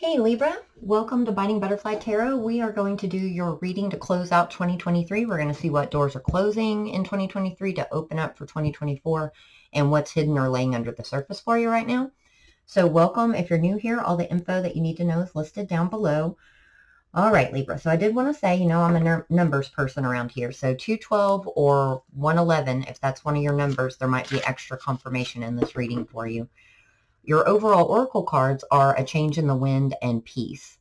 Hey Libra, welcome to Biting Butterfly Tarot. We are going to do your reading to close out 2023. We're going to see what doors are closing in 2023 to open up for 2024 and what's hidden or laying under the surface for you right now. So welcome. If you're new here, all the info that you need to know is listed down below. All right, Libra. So I did want to say, I'm a numbers person around here. So 212 or 111, if that's one of your numbers, there might be extra confirmation in this reading for you. Your overall oracle cards are a change in the wind and peace.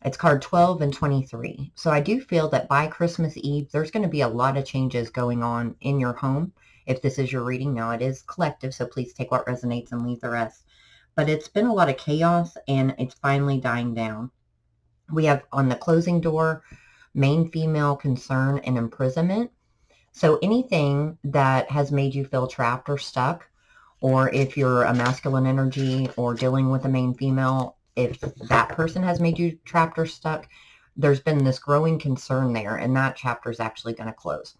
It's card 12 and 23. So I do feel that by Christmas Eve, there's going to be a lot of changes going on in your home. If this is your reading, now it is collective, so please take what resonates and leave the rest. But it's been a lot of chaos and it's finally dying down. We have on the closing door, main female concern and imprisonment. So anything that has made you feel trapped or stuck, or if you're a masculine energy or dealing with a main female, if that person has made you trapped or stuck, there's been this growing concern there, and that chapter is actually going to close.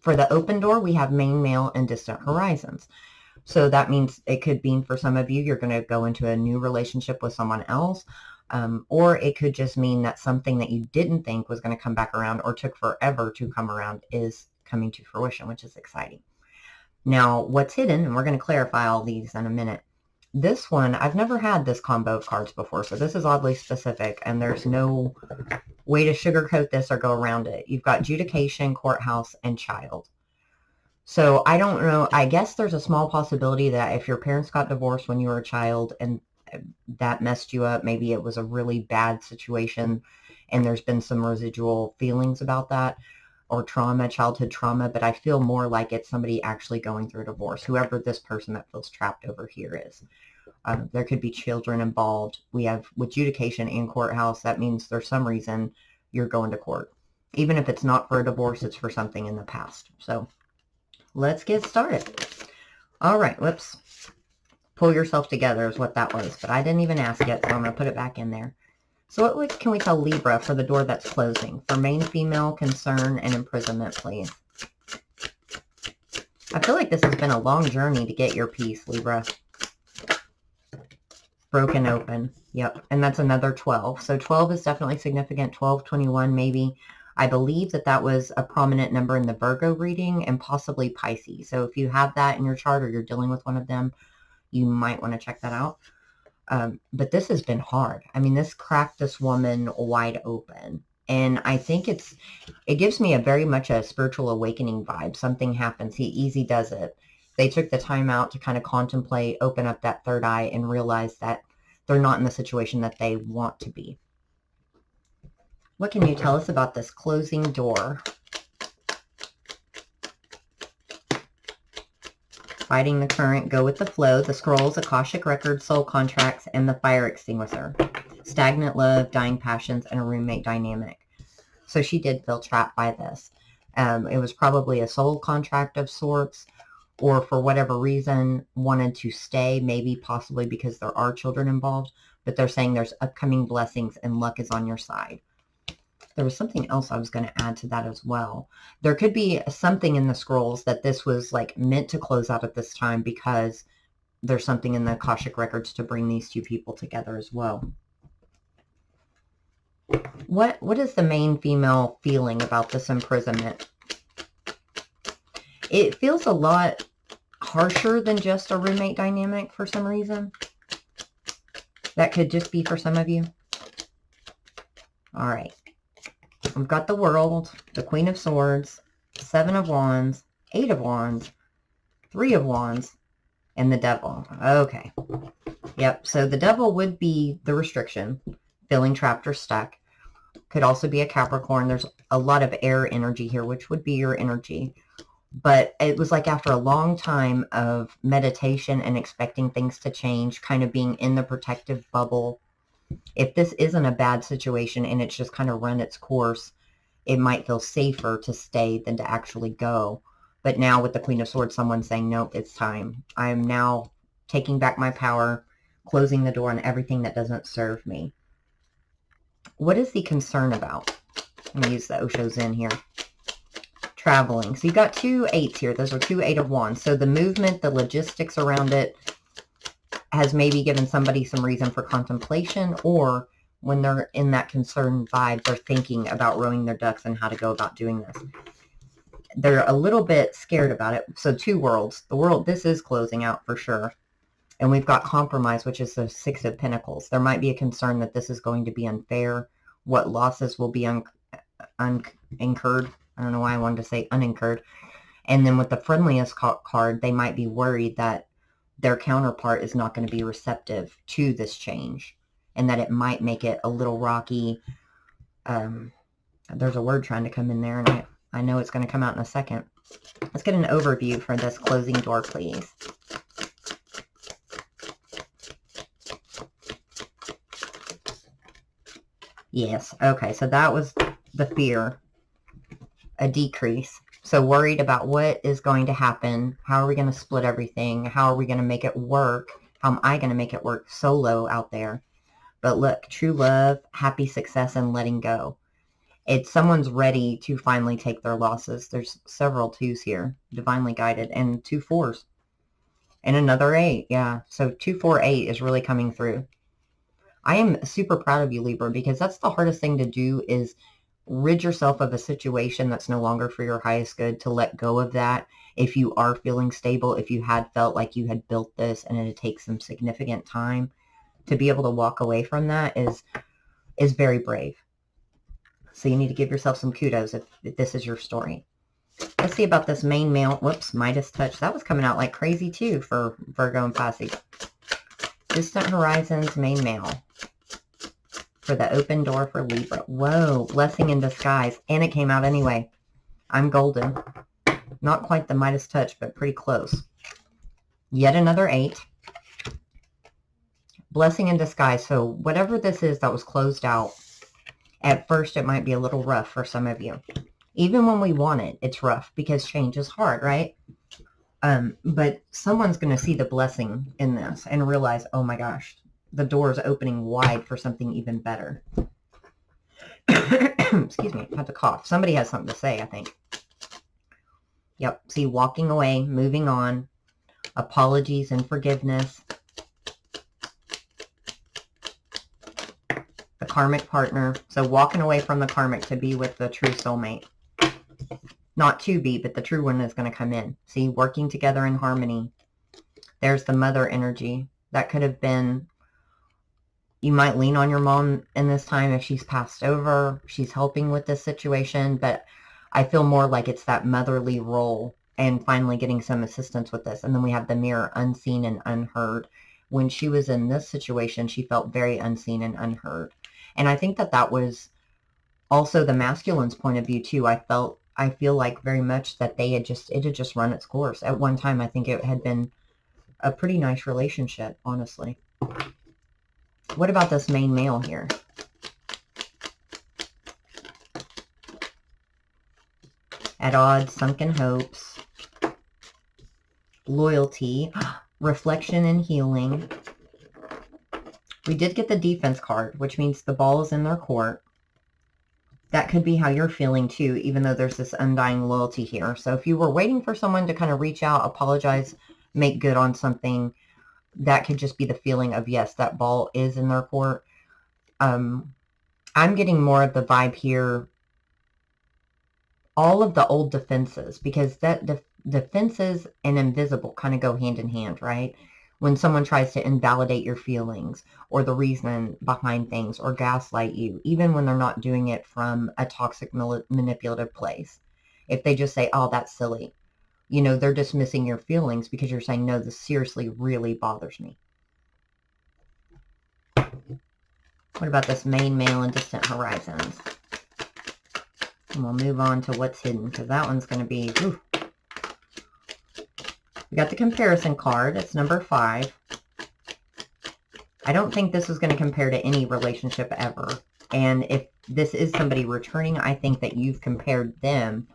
For the open door, we have main male and distant horizons. So that means it could mean for some of you, you're going to go into a new relationship with someone else, or it could just mean that something that you didn't think was going to come back around or took forever to come around is coming to fruition, which is exciting. Now, what's hidden, and we're going to clarify all these in a minute. This one, I've never had this combo of cards before, so this is oddly specific, and there's no way to sugarcoat this or go around it. You've got adjudication, courthouse, and child. So I don't know. I guess there's a small possibility that if your parents got divorced when you were a child and that messed you up, maybe it was a really bad situation, and there's been some residual feelings about that, or trauma, childhood trauma, but I feel more like it's somebody actually going through a divorce, whoever this person that feels trapped over here is. There could be children involved. We have with adjudication and courthouse, that means there's some reason you're going to court. Even if it's not for a divorce, it's for something in the past. So let's get started. All right, whoops. Pull yourself together is what that was, but I didn't even ask it, so I'm going to put it back in there. So what can we tell Libra for the door that's closing? For main female, concern, and imprisonment, please. I feel like this has been a long journey to get your peace, Libra. Broken open. Yep. And that's another 12. So 12 is definitely significant. 12, 21, maybe. I believe that was a prominent number in the Virgo reading and possibly Pisces. So if you have that in your chart or you're dealing with one of them, you might want to check that out. But this has been hard. I mean, this cracked this woman wide open. And I think it gives me a very much a spiritual awakening vibe. Something happens. He easy does it. They took the time out to kind of contemplate, open up that third eye, and realize that they're not in the situation that they want to be. What can you tell us about this closing door? Fighting the current, go with the flow, the scrolls, Akashic records, soul contracts, and the fire extinguisher. Stagnant love, dying passions, and a roommate dynamic. So she did feel trapped by this. It was probably a soul contract of sorts, or for whatever reason wanted to stay, maybe possibly because there are children involved, but they're saying there's upcoming blessings and luck is on your side. There was something else I was going to add to that as well. There could be something in the scrolls that this was like meant to close out at this time because there's something in the Akashic records to bring these two people together as well. What is the main female feeling about this imprisonment? It feels a lot harsher than just a roommate dynamic for some reason. That could just be for some of you. All right. We've got the World, the Queen of Swords, 7 of Wands, 8 of Wands, 3 of Wands, and the Devil. Okay. Yep. So the Devil would be the restriction, feeling trapped or stuck. Could also be a Capricorn. There's a lot of air energy here, which would be your energy. But it was like after a long time of meditation and expecting things to change, kind of being in the protective bubble. If this isn't a bad situation and it's just kind of run its course, it might feel safer to stay than to actually go. But now with the Queen of Swords, someone's saying, nope, it's time. I am now taking back my power, closing the door on everything that doesn't serve me. What is the concern about? I'm going to use the Osho's in here. Traveling. So you got 2 8s here. Those are 2 8 of Wands. So the movement, the logistics around it has maybe given somebody some reason for contemplation, or when they're in that concerned vibe, they're thinking about rowing their ducks and how to go about doing this. They're a little bit scared about it. So two worlds. The world, this is closing out for sure. And we've got compromise, which is the Six of Pentacles. There might be a concern that this is going to be unfair. What losses will be incurred. I don't know why I wanted to say unincurred. And then with the friendliest card, they might be worried that their counterpart is not going to be receptive to this change, and that it might make it a little rocky. There's a word trying to come in there, and I know it's going to come out in a second. Let's get an overview for this closing door, please. Yes. Okay. So that was the fear, a decrease. So worried about what is going to happen. How are we going to split everything? How are we going to make it work? How am I going to make it work solo out there? But look, true love, happy success, and letting go. It's someone's ready to finally take their losses. There's several twos here, divinely guided, and 2 4s. And another 8. Yeah. So 2 4 8 is really coming through. I am super proud of you, Libra, because that's the hardest thing to do, is rid yourself of a situation that's no longer for your highest good, to let go of that. If you are feeling stable, if you had felt like you had built this and it takes some significant time, to be able to walk away from that is very brave. So you need to give yourself some kudos if this is your story. Let's see about this main male. Whoops, Midas touch. That was coming out like crazy too for Virgo and Pisces. Distant horizons, main male. For the open door for Libra. Whoa, blessing in disguise. And it came out anyway. I'm golden. Not quite the Midas touch, but pretty close. Yet another 8. Blessing in disguise. So whatever this is that was closed out, at first it might be a little rough for some of you. Even when we want it, it's rough because change is hard, right? But someone's going to see the blessing in this and realize, oh my gosh, the door is opening wide for something even better. Excuse me, I had to cough. Somebody has something to say, I think. Yep, see, walking away, moving on, apologies and forgiveness. The karmic partner. So walking away from the karmic to be with the true soulmate. Not to be, but the true one is going to come in. See, working together in harmony. There's the mother energy. That could have been, you might lean on your mom in this time if she's passed over. She's helping with this situation, but I feel more like it's that motherly role and finally getting some assistance with this. And then we have the mirror, unseen and unheard. When she was in this situation, she felt very unseen and unheard. And I think that that was also the masculine's point of view too. I feel like very much that it had just run its course. At one time, I think it had been a pretty nice relationship, honestly. What about this main male here? At odds, sunken hopes, loyalty, reflection and healing. We did get the defense card, which means the ball is in their court. That could be how you're feeling too, even though there's this undying loyalty here. So if you were waiting for someone to kind of reach out, apologize, make good on something, that could just be the feeling of, yes, that ball is in their court. I'm getting more of the vibe here. All of the old defenses, because that defenses and invisible kind of go hand in hand, right? When someone tries to invalidate your feelings or the reason behind things or gaslight you, even when they're not doing it from a toxic manipulative place. If they just say, oh, that's silly, you know, they're dismissing your feelings because you're saying, no, this seriously really bothers me. What about this main male and distant horizons? And we'll move on to what's hidden, because that one's going to be, whew. We got the comparison card. It's number 5. I don't think this is going to compare to any relationship ever. And if this is somebody returning, I think that you've compared them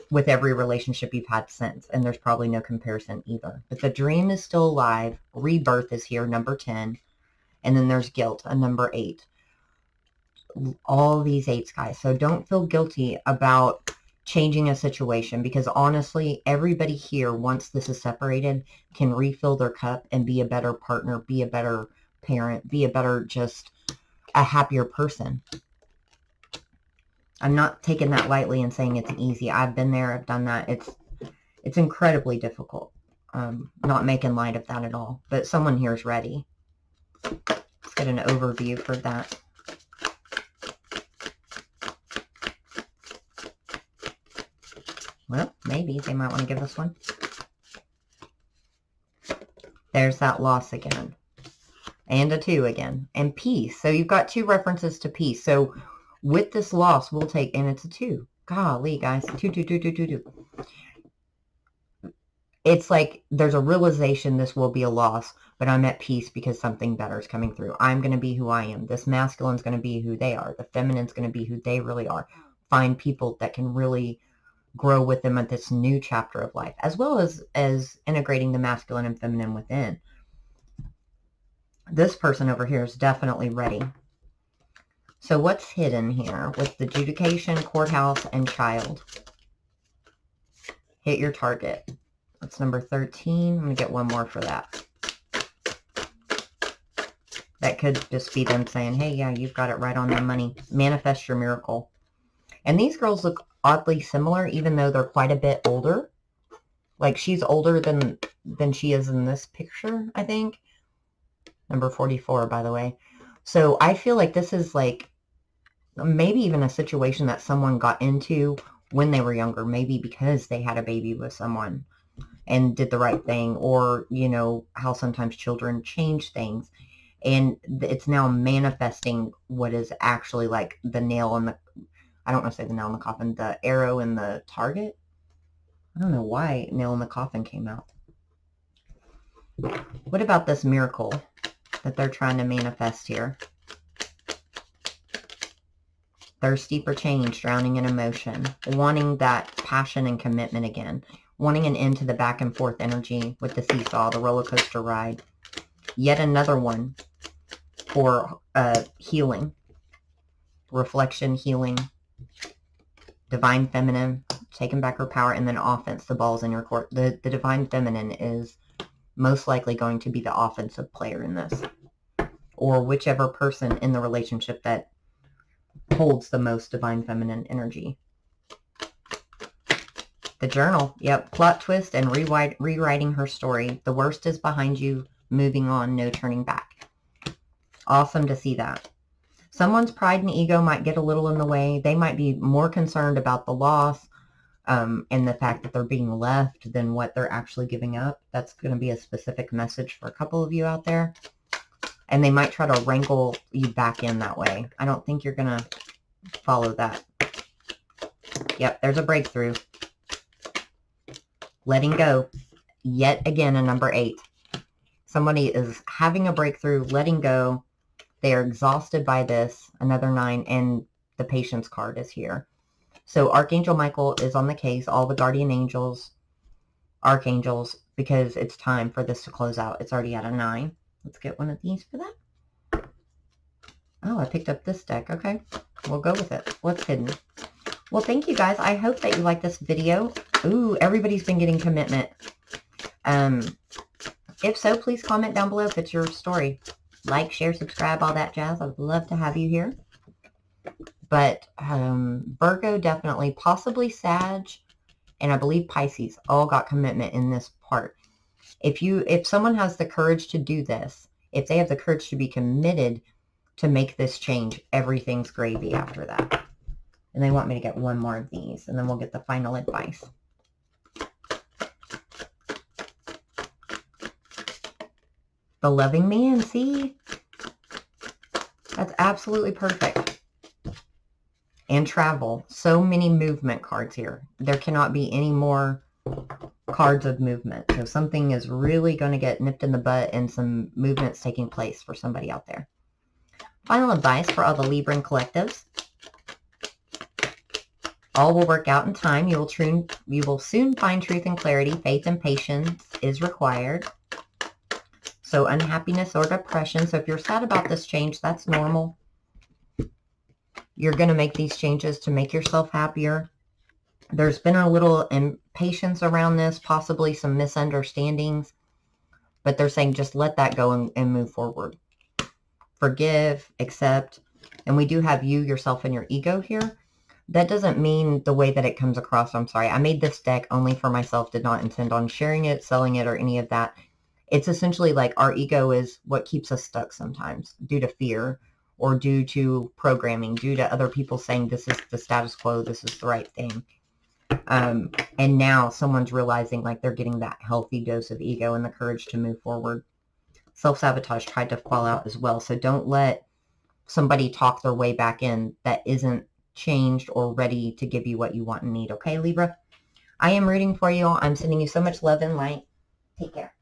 with every relationship you've had since. And there's probably no comparison either. But the dream is still alive. Rebirth is here, number 10. And then there's guilt, a number 8. All these 8s, guys. So don't feel guilty about changing a situation, because honestly, everybody here, once this is separated, can refill their cup and be a better partner, be a better parent, be a better, just a happier person. I'm not taking that lightly and saying it's easy. I've been there. I've done that. It's incredibly difficult. Not making light of that at all. But someone here is ready. Let's get an overview for that. Well, maybe they might want to give us one. There's that loss again. And a 2 again. And peace. So you've got 2 references to peace. So with this loss, we'll take, and it's a 2. Golly, guys. 2, 2, 2, 2, 2, 2. It's like there's a realization this will be a loss, but I'm at peace because something better is coming through. I'm going to be who I am. This masculine's going to be who they are. The feminine's going to be who they really are. Find people that can really grow with them at this new chapter of life, as well as integrating the masculine and feminine within. This person over here is definitely ready. So what's hidden here with the adjudication, courthouse, and child? Hit your target. That's number 13. I'm going to get one more for that. That could just be them saying, hey, yeah, you've got it right on the money. Manifest your miracle. And these girls look oddly similar, even though they're quite a bit older. Like she's older than she is in this picture, I think. Number 44, by the way. So I feel like this is like maybe even a situation that someone got into when they were younger, maybe because they had a baby with someone and did the right thing, or, you know, how sometimes children change things. And it's now manifesting what is actually like the nail in the, I don't want to say the nail in the coffin, the arrow in the target. I don't know why nail in the coffin came out. What about this miracle that they're trying to manifest here? Thirsty for change, drowning in emotion, wanting that passion and commitment again, wanting an end to the back and forth energy with the seesaw, the roller coaster ride. Yet another one for healing, reflection, healing, divine feminine, taking back her power, and then offense, the ball's in your court. The divine feminine is most likely going to be the offensive player in this, or whichever person in the relationship that holds the most divine feminine energy. The journal, yep, plot twist and rewriting her story. The worst is behind you, moving on, no turning back. Awesome to see that. Someone's pride and ego might get a little in the way. They might be more concerned about the loss and the fact that they're being left than what they're actually giving up. That's going to be a specific message for a couple of you out there. And they might try to wrangle you back in that way. I don't think you're going to follow that. Yep, there's a breakthrough. Letting go. Yet again, a number 8. Somebody is having a breakthrough, letting go. They are exhausted by this. Another 9, and the patience card is here. So Archangel Michael is on the case, all the guardian angels, archangels, because it's time for this to close out. It's already at a 9. Let's get one of these for that. Oh, I picked up this deck. Okay, we'll go with it. What's hidden? Well, thank you guys. I hope that you like this video. Ooh, everybody's been getting commitment. If so, please comment down below if it's your story. Like, share, subscribe, all that jazz. I would love to have you here. But Virgo definitely, possibly Sag, and I believe Pisces all got commitment in this part. If someone has the courage to do this, if they have the courage to be committed to make this change, everything's gravy after that. And they want me to get one more of these, and then we'll get the final advice. The loving man, see? That's absolutely perfect. And travel. So many movement cards here. There cannot be any more cards of movement. So something is really going to get nipped in the butt and some movements taking place for somebody out there. Final advice for all the Libra collectives. All will work out in time. You will soon find truth and clarity. Faith and patience is required. So unhappiness or depression. So if you're sad about this change, that's normal. You're going to make these changes to make yourself happier. There's been a little impatience around this, possibly some misunderstandings, but they're saying just let that go and move forward. Forgive, accept, and we do have you, yourself, and your ego here. That doesn't mean the way that it comes across. I'm sorry. I made this deck only for myself, did not intend on sharing it, selling it, or any of that. It's essentially like our ego is what keeps us stuck sometimes due to fear or due to programming, due to other people saying this is the status quo, this is the right thing. And now someone's realizing like they're getting that healthy dose of ego and the courage to move forward. Self-sabotage tried to fall out as well. So don't let somebody talk their way back in that isn't changed or ready to give you what you want and need. Okay, Libra? I am rooting for you. I'm sending you so much love and light. Take care.